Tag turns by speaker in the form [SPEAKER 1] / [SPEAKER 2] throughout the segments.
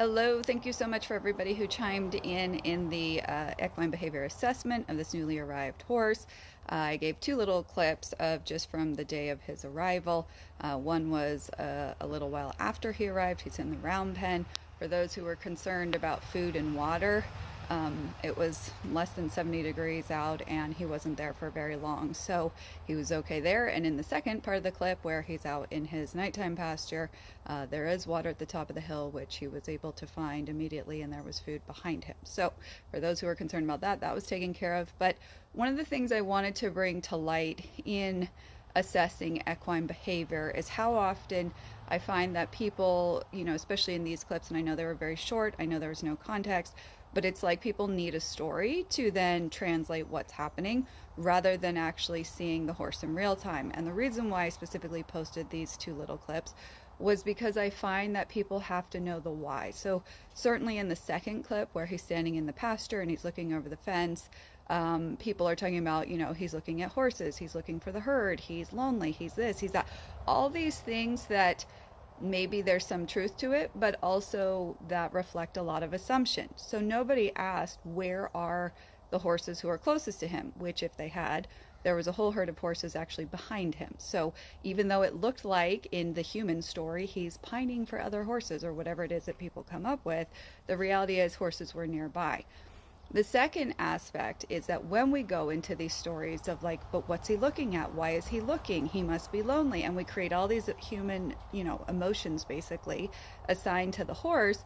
[SPEAKER 1] Hello, thank you so much for everybody who chimed in the equine behavior assessment of this newly arrived horse. I gave two little clips of just from the day of his arrival. One was a little while after he arrived. He's in the round pen. For those who were concerned about food and water, it was less than 70 degrees out and he wasn't there for very long, so he was okay there. And in the second part of the clip where he's out in his nighttime pasture, there is water at the top of the hill, which he was able to find immediately, and there was food behind him. So for those who are concerned about that, that was taken care of. But one of the things I wanted to bring to light in assessing equine behavior is how often I find that people, especially in these clips, and I know they were very short, I know there was no context, but it's like people need a story to then translate what's happening rather than actually seeing the horse in real time. And the reason why I specifically posted these two little clips was because I find that people have to know the why. So certainly in the second clip where he's standing in the pasture and he's looking over the fence, people are talking about, he's looking at horses, he's looking for the herd, he's lonely, he's this, he's that. All these things that maybe there's some truth to it, but also that reflect a lot of assumptions. So nobody asked where are the horses who are closest to him, which if they had, there was a whole herd of horses actually behind him. So even though it looked like in the human story he's pining for other horses or whatever it is that people come up with, the reality is horses were nearby. The second aspect is that when we go into these stories of like, but what's he looking at? Why is he looking? He must be lonely. And we create all these human, emotions basically assigned to the horse,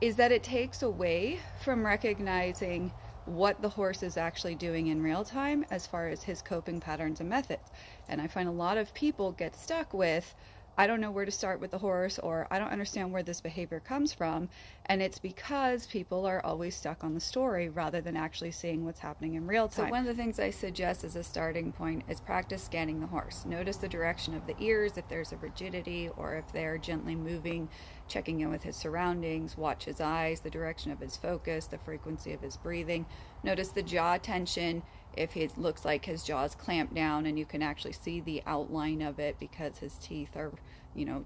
[SPEAKER 1] is that it takes away from recognizing what the horse is actually doing in real time as far as his coping patterns and methods. And I find a lot of people get stuck with, I don't know where to start with the horse, or I don't understand where this behavior comes from. And it's because people are always stuck on the story rather than actually seeing what's happening in real time. So one of the things I suggest as a starting point is practice scanning the horse. Notice the direction of the ears, if there's a rigidity or if they're gently moving, checking in with his surroundings. Watch his eyes, the direction of his focus, the frequency of his breathing. Notice the jaw tension, if it looks like his jaw's clamped down and you can actually see the outline of it because his teeth are,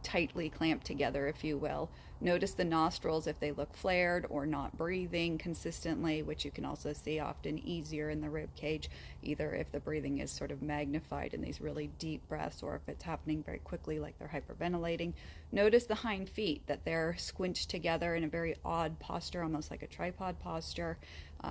[SPEAKER 1] tightly clamped together, if you will. Notice the nostrils if they look flared or not breathing consistently, which you can also see often easier in the rib cage, either if the breathing is sort of magnified in these really deep breaths or if it's happening very quickly like they're hyperventilating. Notice the hind feet, that they're squinched together in a very odd posture, almost like a tripod posture.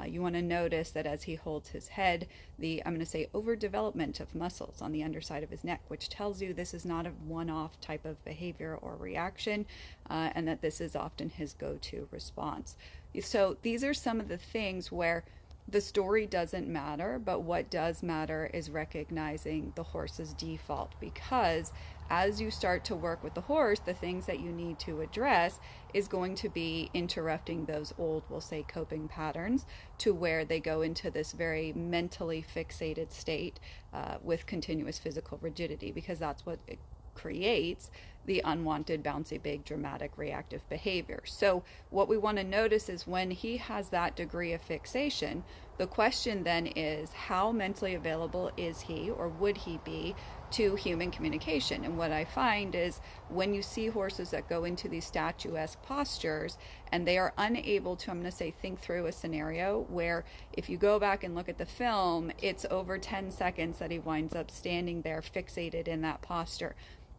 [SPEAKER 1] You want to notice that as he holds his head, I'm going to say overdevelopment of muscles on the underside of his neck, which tells you this is not a one-off type of behavior or reaction, and that this is often his go-to response. So these are some of the things where the story doesn't matter, but what does matter is recognizing the horse's default, because as you start to work with the horse, the things that you need to address is going to be interrupting those old, we'll say, coping patterns to where they go into this very mentally fixated state with continuous physical rigidity, because that's what it creates the unwanted, bouncy, big, dramatic, reactive behavior. So what we want to notice is when he has that degree of fixation, the question then is how mentally available is he, or would he be, to human communication? And what I find is when you see horses that go into these statuesque postures and they are unable to, I'm going to say, think through a scenario where if you go back and look at the film, it's over 10 seconds that he winds up standing there fixated in that posture.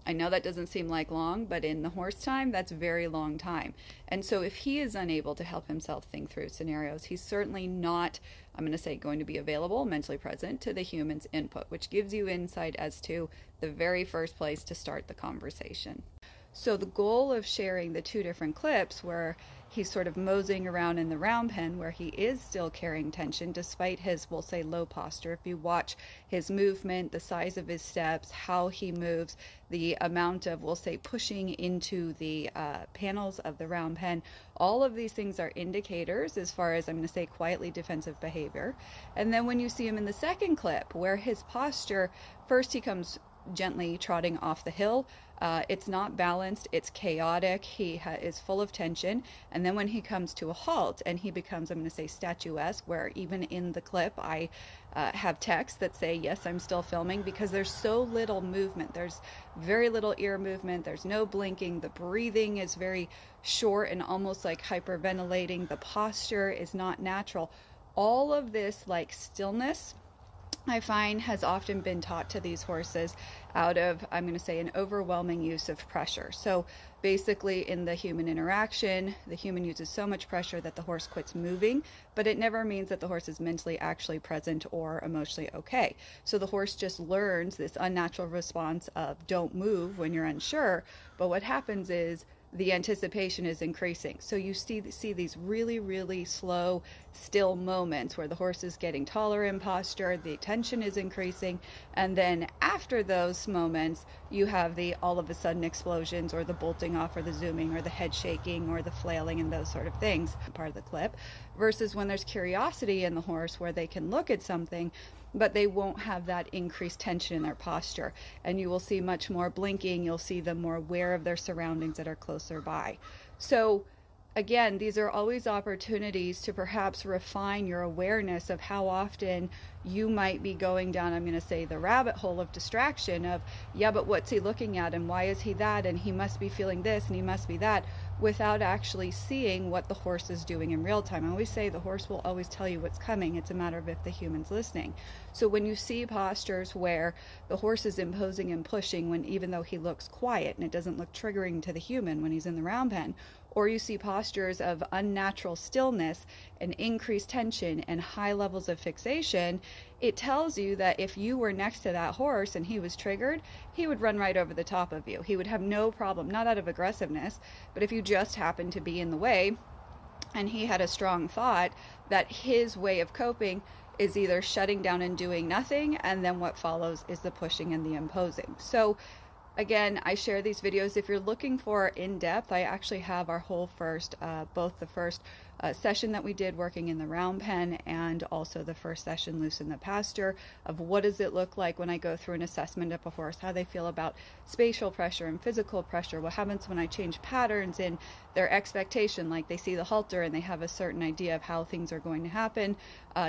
[SPEAKER 1] I know that doesn't seem like long, but in the horse time, that's a very long time. And so if he is unable to help himself think through scenarios, he's certainly not, I'm going to say, going to be available, mentally present to the human's input, which gives you insight as to the very first place to start the conversation. So the goal of sharing the two different clips where he's sort of moseying around in the round pen where he is still carrying tension despite his, we'll say, low posture. If you watch his movement, the size of his steps, how he moves, the amount of, we'll say, pushing into the panels of the round pen, all of these things are indicators as far as, I'm going to say, quietly defensive behavior. And then when you see him in the second clip where his posture, first he comes gently trotting off the hill. It's not balanced, it's chaotic, is full of tension. And then when he comes to a halt and he becomes, I'm going to say, statuesque, where even in the clip I have text that say, yes, I'm still filming, because there's so little movement. There's very little ear movement, there's no blinking, the breathing is very short and almost like hyperventilating, the posture is not natural. All of this, like stillness, I find has often been taught to these horses out of, I'm going to say, an overwhelming use of pressure. So basically, in the human interaction, the human uses so much pressure that the horse quits moving, but it never means that the horse is mentally actually present or emotionally okay. So the horse just learns this unnatural response of don't move when you're unsure. But what happens is the anticipation is increasing. So you see these really, really slow, still moments where the horse is getting taller in posture, the tension is increasing, and then after those moments, you have the all of a sudden explosions, or the bolting off, or the zooming, or the head shaking, or the flailing, and those sort of things, part of the clip, versus when there's curiosity in the horse where they can look at something, but they won't have that increased tension in their posture. And you will see much more blinking. You'll see them more aware of their surroundings that are closer by. So again, these are always opportunities to perhaps refine your awareness of how often you might be going down, I'm going to say, the rabbit hole of distraction of, yeah, but what's he looking at, and why is he that, and he must be feeling this, and he must be that, without actually seeing what the horse is doing in real time. I always say the horse will always tell you what's coming. It's a matter of if the human's listening. So when you see postures where the horse is imposing and pushing, when even though he looks quiet and it doesn't look triggering to the human when he's in the round pen, or you see postures of unnatural stillness and increased tension and high levels of fixation, it tells you that if you were next to that horse and he was triggered, he would run right over the top of you. He would have no problem, not out of aggressiveness, but if you just happened to be in the way and he had a strong thought, that his way of coping is either shutting down and doing nothing, and then what follows is the pushing and the imposing. So again, I share these videos. If you're looking for in-depth, I actually have our whole first, both the first session that we did working in the round pen and also the first session loose in the pasture, of what does it look like when I go through an assessment of a horse, how they feel about spatial pressure and physical pressure, what happens when I change patterns in their expectation, like they see the halter and they have a certain idea of how things are going to happen.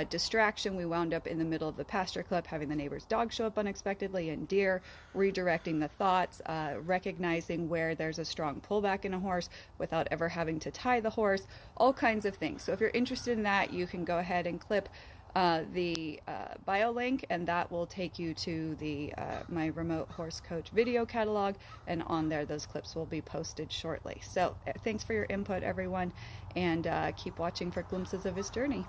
[SPEAKER 1] Distraction, we wound up in the middle of the pasture clip having the neighbor's dog show up unexpectedly, and deer, redirecting the thoughts, recognizing where there's a strong pullback in a horse without ever having to tie the horse, all kinds of things. So if you're interested in that, you can go ahead and clip the bio link, and that will take you to the my remote horse coach video catalog, and on there those clips will be posted shortly. So thanks for your input, everyone, and keep watching for glimpses of his journey.